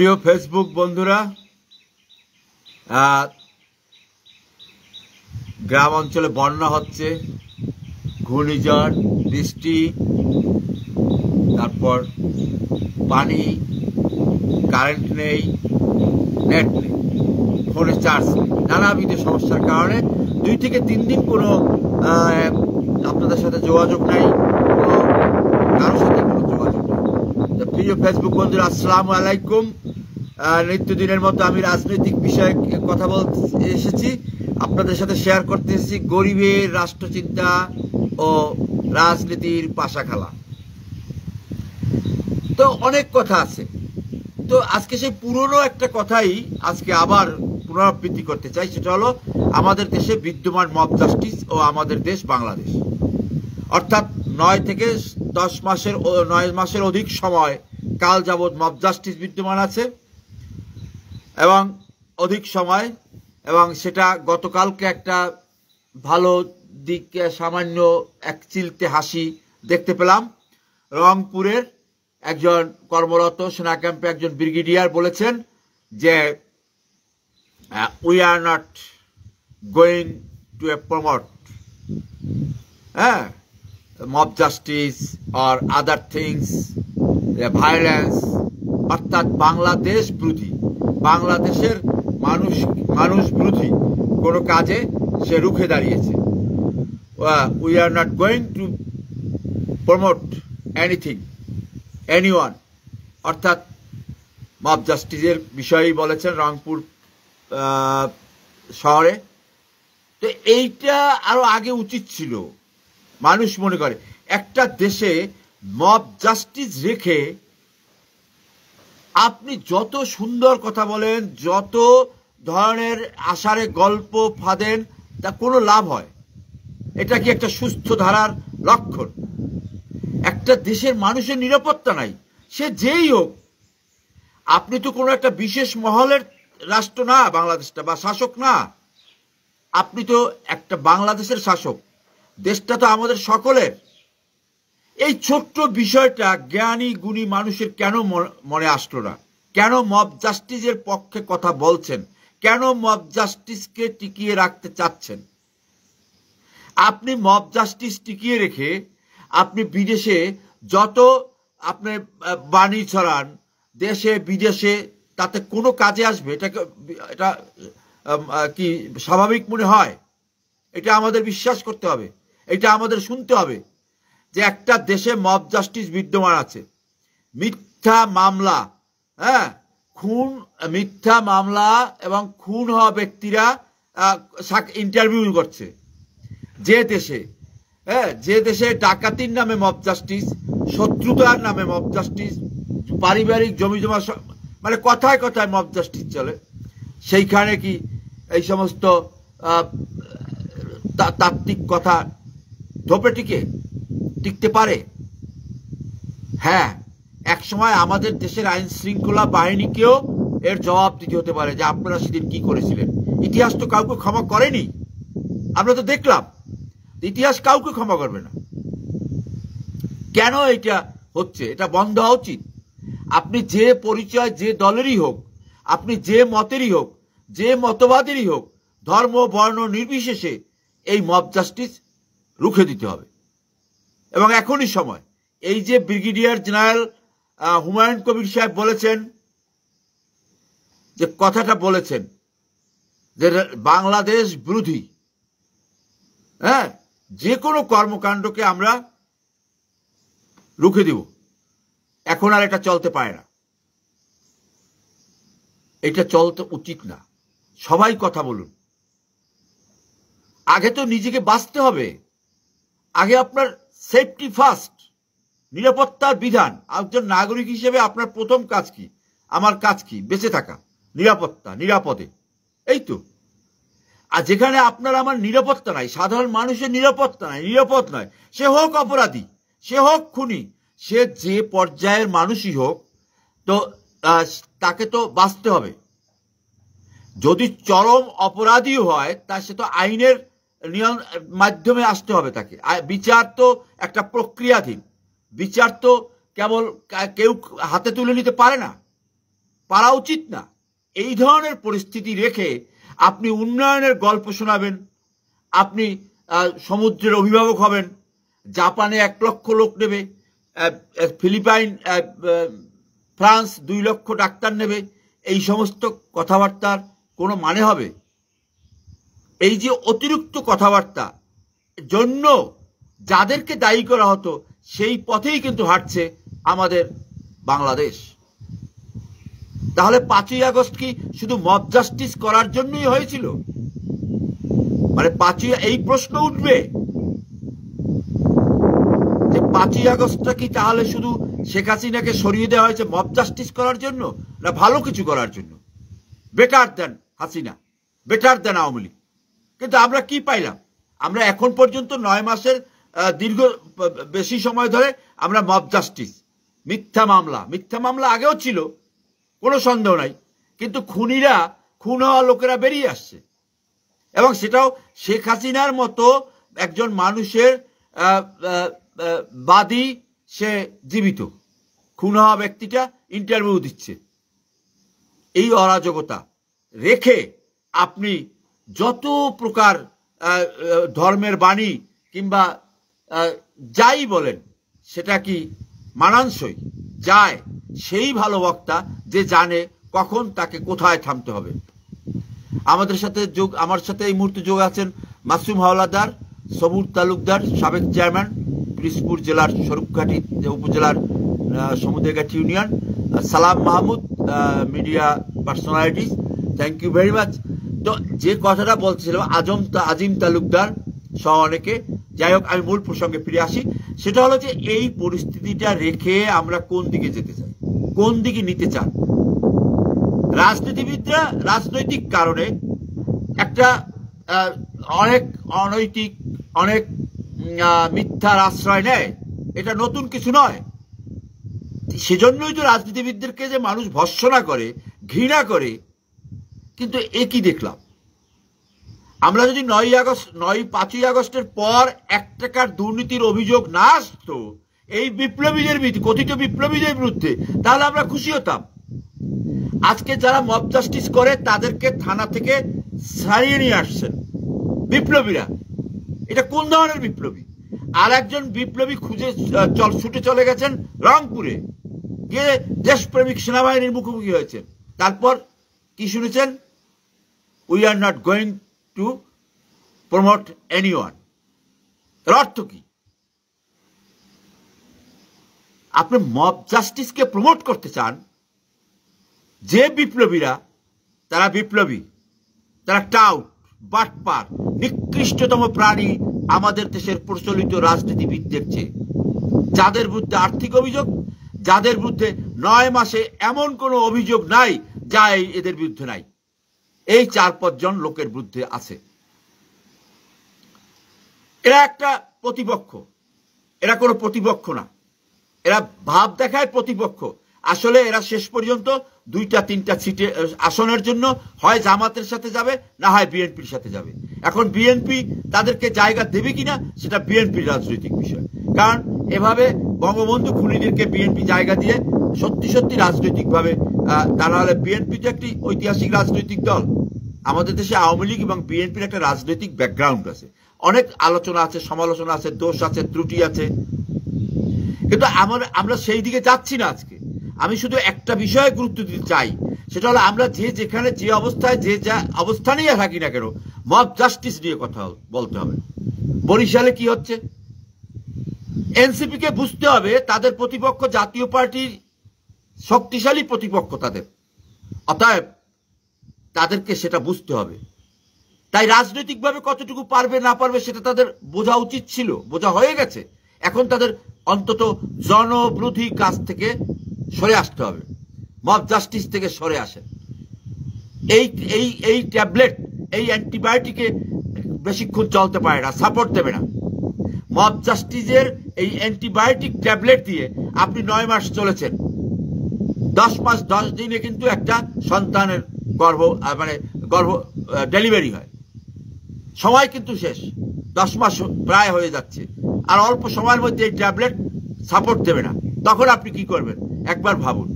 প্রিয় ফেসবুক বন্ধুরা, গ্রাম অঞ্চলে বন্যা হচ্ছে, ঘূর্ণিঝড়, বৃষ্টি, তারপর পানি, কারেন্ট নেই, নেট নেই, ফোনে চার্জ নেই, নানাবিধ সমস্যার কারণে 2 থেকে 3 দিন কোনো আপনাদের সাথে যোগাযোগ নাই, কোনো কারোর সাথে কোনো যোগাযোগ নেই। প্রিয় ফেসবুক বন্ধুরা, আসসালামু আলাইকুম। নিত্যদিনের মতো আমি রাজনৈতিক বিষয়ে কথা বলতে এসেছি, আপনাদের সাথে শেয়ার করতে এসেছি গরিবের রাষ্ট্রচিন্তা ও রাজনীতির পাশা খেলা। তো অনেক কথা আছে, তো আজকে সেই পুরনো একটা কথাই আজকে আবার পুনরাবৃত্তি করতে চাই। সেটা হলো আমাদের দেশে বিদ্যমান মব জাস্টিস ও আমাদের দেশ বাংলাদেশ, অর্থাৎ 9 থেকে 9 মাসের অধিক সময় কাল যাবৎ মব জাস্টিস বিদ্যমান আছে এবং অধিক সময়, এবং সেটা গতকালকে একটা ভালো দিক, সামান্য এক চিলতে হাসি দেখতে পেলাম। রংপুরের একজন কর্মরত সেনা ক্যাম্পে একজন ব্রিগেডিয়ার বলেছেন যে we are not going to promote mob justice or other things, violence, অর্থাৎ বাংলাদেশ বিরোধী, বাংলাদেশের মানুষ বিরোধী কোনো কাজে সে রুখে দাঁড়িয়েছে। We are not going to promote anything, anyone, অর্থাৎ মব জাস্টিসের বিষয়েই বলেছেন রংপুর শহরে। তো এইটা আরো আগে উচিত ছিল। মানুষ মনে করে একটা দেশে মব জাস্টিস রেখে আপনি যত সুন্দর কথা বলেন, যত ধরনের আষাঢ়ে গল্প ফাঁদেন, তা কোনো লাভ হয়? এটা কি একটা সুস্থ ধারার লক্ষণ? একটা দেশের মানুষের নিরাপত্তা নাই, সে যেই হোক। আপনি তো কোনো একটা বিশেষ মহলের রাষ্ট্র না, বাংলাদেশটা, বা শাসক না। আপনি তো একটা বাংলাদেশের শাসক, দেশটা তো আমাদের সকলের। এই ছোট্ট বিষয়টা জ্ঞানী গুণী মানুষের কেন মনে আসলো না? কেন মব জাস্টিসের পক্ষে কথা বলছেন? কেন মব জাস্টিসকে টিকিয়ে রাখতে চাচ্ছেন? আপনি মব জাস্টিস টিকিয়ে রেখে আপনি বিদেশে যত আপনি বাণী ছড়ান, দেশে বিদেশে, তাতে কোনো কাজে আসবে? এটা কি স্বাভাবিক মনে হয়? এটা আমাদের বিশ্বাস করতে হবে, এটা আমাদের শুনতে হবে যে একটা দেশে মব জাস্টিস বিদ্যমান আছে। মিথ্যা মামলা, খুন, মিথ্যা মামলা এবং খুন হওয়া ব্যক্তিরা ইন্টারভিউ করছে যে দেশে ডাকাতির নামে মব জাস্টিস, শত্রুতার নামে মব জাস্টিস, পারিবারিক জমি জমা, মানে কথায় কথায় মব জাস্টিস চলে, সেইখানে কি এই সমস্ত তাত্ত্বিক কথা ধোপে টিকতে পারে? হ্যাঁ, এক সময় আমাদের দেশের আইন শৃঙ্খলা বাহিনীকেও এর জবাব দিতে হতে পারে যে আপনারা সেদিন কি করেছিলেন। ইতিহাস তো কাউকে ক্ষমা করেনি, আমরা তো দেখলাম। ইতিহাস কাউকে ক্ষমা করবে না। কেন এটা হচ্ছে? এটা বন্ধ হওয়া উচিত। আপনি যে পরিচয়, যে দলেরই হোক, আপনি যে মতেরই হোক, যে মতবাদেরই হোক, ধর্ম বর্ণ নির্বিশেষে এই মব জাস্টিস রুখে দিতে হবে। এবং এখনই সময়। এই যে ব্রিগেডিয়ার জেনারেল হুমায়ুন কবির সাহেব বলেছেন, যে কথাটা বলেছেন যে বাংলাদেশ বিরোধী যে কোনো কর্মকাণ্ডকে আমরা রুখে দিব, এখন আর এটা চলতে পারে না, এটা চলতে উচিত না। সবাই কথা বলুন। আগে তো নিজেকে বাঁচতে হবে, আগে আপনার সেফটি ফার্স্ট, নিরাপত্তার বিধান। একজন নাগরিক হিসেবে আপনার প্রথম কাজ কি? আমার কাজ কি? বেঁচে থাকা, নিরাপত্তা, নিরাপদে, এই তো। আর যেখানে আপনার আমার নিরাপত্তা নাই, সাধারণ মানুষের নিরাপত্তা নাই, নিরাপদ নয়, সে হোক অপরাধী, সে হোক খুনি, সে যে পর্যায়ের মানুষই হোক, তো তাকে তো বাঁচতে হবে। যদি চরম অপরাধীও হয়, তা সে তো আইনের মাধ্যমে আসতে হবে তাকে। বিচার তো একটা প্রক্রিয়াধীন, বিচার তো কেবল কেউ হাতে তুলে নিতে পারে না। পারা উচিত না। এই ধরনের পরিস্থিতি রেখে আপনি উন্নয়নের গল্প শোনাবেন, আপনি সমুদ্রের অভিভাবক হবেন, জাপানে 1 লক্ষ লোক নেবে, ফিলিপাইন ফ্রান্স 2 লক্ষ ডাক্তার নেবে, এই সমস্ত কথাবার্তার কোনো মানে হবে? এই যে অতিরিক্ত কথাবার্তা জন্য যাদেরকে দায়ী করা হতো সেই পথেই কিন্তু হাঁটছে আমাদের বাংলাদেশ। তাহলে 5ই আগস্ট কি শুধু মব জাস্টিস করার জন্যই হয়েছিল? মানে এই প্রশ্ন উঠবে যে 5ই আগস্টটা কি তাহলে শুধু শেখ হাসিনাকে সরিয়ে দেওয়া হয়েছে মব জাস্টিস করার জন্য, না ভালো কিছু করার জন্য? বেটার দেন হাসিনা, বেটার দেন আওয়ামী লীগ। কিন্তু আমরা কি পাইলাম? আমরা এখন পর্যন্ত 9 মাসের বেশি সময় ধরে আমরা মব জাস্টিস, মিথ্যা মামলা আগেও ছিল, কোনো সন্দেহ নাই, কিন্তু খুন হওয়া লোকেরা বেরিয়ে আসছে, এবং সেটাও শেখ হাসিনার মতো একজন মানুষের বাদী, সে জীবিত, খুন হওয়া ব্যক্তিটা ইন্টারভিউ দিচ্ছে। এই অরাজকতা রেখে আপনি যত প্রকার ধর্মের বাণী কিংবা যাই বলেন সেটা কি মানানসই যায়? সেই ভালো বক্তা যে জানে কখন তাকে কোথায় থামতে হবে। আমার সাথে এই মুহূর্তে যোগ আছেন মাসুম হাওলাদার, সবুর তালুকদার, সাবেক চেয়ারম্যান, পিরিজপুর জেলার স্বরূপঘাটি উপজেলার Samudraghati union, Salam Mahmud, media personalities, thank you very much. তো যে কথাটা বলছিলাম আজিম তালুকদার সহ অনেকে, যাই হোক আমি মূল প্রসঙ্গে ফিরে আসি। সেটা হলো যে এই পরিস্থিতিটা রেখে আমরা কোন দিকে যেতে চাই, কোন দিকে নিতে চান? রাজনীতিবিদরা রাজনৈতিক কারণে একটা অনেক অনৈতিক, অনেক মিথ্যার আশ্রয় নেয়, এটা নতুন কিছু নয়। সেজন্যই তো রাজনীতিবিদদেরকে যে মানুষ ভর্ৎসনা করে, ঘৃণা করে। কিন্তু একই দেখলাম আমরা যদি 5ই আগস্টের পর 1 টাকার দুর্নীতির অভিযোগ না আসতো এই বিপ্লবীদের কথিত বিপ্লবীদের বিরুদ্ধে, তাহলে আমরা খুশি হতাম। আজকে যারা মব জাস্টিস করে তাদেরকে থানা থেকে ছাড়িয়ে নিয়ে আসছেন বিপ্লবীরা। এটা কোন ধরনের বিপ্লবী? আর একজন বিপ্লবী ছুটে চলে গেছেন রংপুরে, গিয়ে দেশপ্রেমিক সেনাবাহিনীর মুখোমুখি হয়েছেন। তারপর কি শুনেছেন? We are not going to promote anyone. এর অর্থ কি? আপনি মব জাস্টিসকে প্রমোট করতে চান? যে বিপ্লবীরা, তারা বিপ্লবী, তারা টাউট, বাটপার, নিকৃষ্টতম প্রাণী আমাদের দেশের প্রচলিত রাজনীতিবিদদের চেয়ে। যাদের বিরুদ্ধে আর্থিক অভিযোগ, যাদের বিরুদ্ধে 9 মাসে এমন কোনো অভিযোগ নাই যা এদের বিরুদ্ধে নাই, এই 4-5 জন লোকের বিরুদ্ধে আছে। এরা একটা প্রতিপক্ষ, এরা কোনো প্রতিপক্ষ না, এরা ভাব দেখায় প্রতিপক্ষ। আসলে এরা শেষ পর্যন্ত 2-3টা সিটে আসনের জন্য হয় জামাতের সাথে যাবে, না হয় বিএনপির সাথে যাবে। এখন বিএনপি তাদেরকে জায়গা দেবে কিনা সেটা বিএনপির রাজনৈতিক বিষয়। কারণ এভাবে বঙ্গবন্ধু খুনিদেরকে বিএনপি জায়গা দিয়ে সত্যি রাজনৈতিকভাবে, তা নাহলে বিএনপি তো একটি ঐতিহাসিক রাজনৈতিক দল। আমাদের দেশে আওয়ামী লীগ এবং বিএনপির একটা রাজনৈতিক ব্যাকগ্রাউন্ড আছে, অনেক আলোচনা আছে, সমালোচনা আছে, দোষ আছে, ত্রুটি আছে, কিন্তু আমরা সেই দিকে যাচ্ছি না আজকে। আমি শুধু একটা বিষয়ে গুরুত্ব দিতে চাই, সেটা হলো আমরা যেখানে যে অবস্থায় যে যা অবস্থানেই থাকি না কেন, মব জাস্টিস নিয়ে কথা বলতে হবে। বরিশালে কি হচ্ছে? এনসিপি কে বুঝতে হবে তাদের প্রতিপক্ষ জাতীয় পার্টির শক্তিশালী প্রতিপক্ষ তাদের, অতএব তাদেরকে সেটা বুঝতে হবে। তাই রাজনৈতিকভাবে কতটুকু পারবে না পারবে সেটা তাদের বোঝা উচিত ছিল, বোঝা হয়ে গেছে। এখন তাদের অন্তত জনবিরোধী কাজ থেকে সরে আসতে হবে, মব জাস্টিস থেকে সরে আসে। এই ট্যাবলেট, এই অ্যান্টিবায়োটিকে বেশিক্ষণ চলতে পারে না, সাপোর্ট দেবে না। মব জাস্টিসের এই অ্যান্টিবায়োটিক ট্যাবলেট দিয়ে আপনি 9 মাস চলেছেন, 10 মাস 10 দিনে কিন্তু একটা সন্তানের গর্ভ ডেলিভারি হয়। সময় কিন্তু শেষ, 10 মাস প্রায় হয়ে যাচ্ছে, আর অল্প সময়ের মধ্যে এই ট্যাবলেট সাপোর্ট দেবে না। তখন আপনি কি করবেন একবার ভাবুন।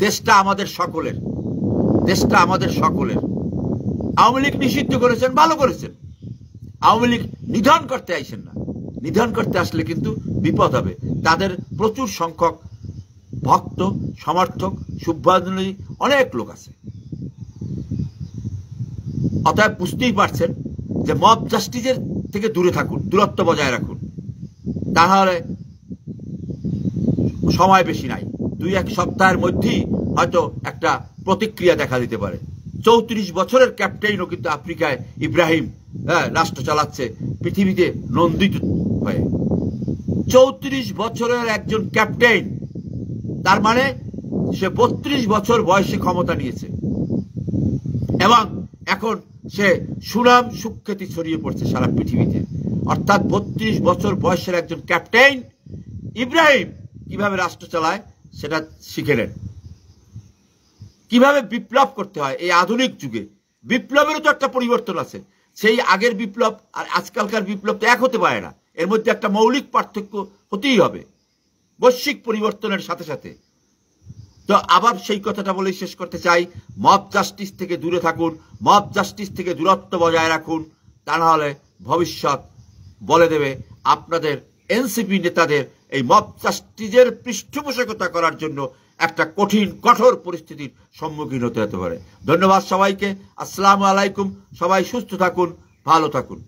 দেশটা আমাদের সকলের, দেশটা আমাদের সকলের। আওয়ামী লীগ নিষিদ্ধ করেছেন, ভালো করেছেন। আওয়ামী লীগ নিধন করতে আইসেন না। নিধন করতে আসলে কিন্তু বিপদ হবে। তাদের প্রচুর সংখ্যক ভক্ত, সমর্থক, শুভানুযায়ী অনেক লোক আছে। অতএব বুঝতেই পারছেন যে মব জাস্টিসের থেকে দূরে থাকুন, দূরত্ব বজায় রাখুন। তাহলে সময় বেশি নাই, 2-1 সপ্তাহের মধ্যেই হয়তো একটা প্রতিক্রিয়া দেখা দিতে পারে। 34 বছরের ক্যাপ্টেনও কিন্তু আফ্রিকায় ইব্রাহিম রাষ্ট্র চালাচ্ছে পৃথিবীতে নন্দিত হয়ে। 34 বছরের একজন ক্যাপ্টেন, তার মানে সে 32 বছর বয়সে ক্ষমতা নিয়েছে এবং এখন সে সুনাম সুখ্যাতি ছড়িয়ে পড়ছে সারা পৃথিবীতে। অর্থাৎ 32 বছর বয়সের একজন ক্যাপ্টেন ইব্রাহিম কিভাবে রাষ্ট্র চালায় সেটা শিখে নেন। কিভাবে বিপ্লব করতে হয় এই আধুনিক যুগে। বিপ্লবেরও তো একটা পরিবর্তন আছে। সেই আগের বিপ্লব আর আজকালকার বিপ্লব তো এক হতে পারে না। এর মধ্যে একটা মৌলিক পার্থক্য হতেই হবে বৈশ্বিক পরিবর্তনের সাথে সাথে। তো আবার সেই কথাটা বলেই শেষ করতে চাই, মব জাস্টিস থেকে দূরে থাকুন, মব জাস্টিস থেকে দূরত্ব বজায় রাখুন। তা নাহলে ভবিষ্যৎ বলে দেবে আপনাদের এনসিপি নেতাদের এই মব জাস্টিসের পৃষ্ঠপোষকতা করার জন্য একটা কঠিন কঠোর পরিস্থিতির সম্মুখীন হতে পারে। ধন্যবাদ সবাইকে। আসসালামু আলাইকুম। সবাই সুস্থ থাকুন, ভালো থাকুন।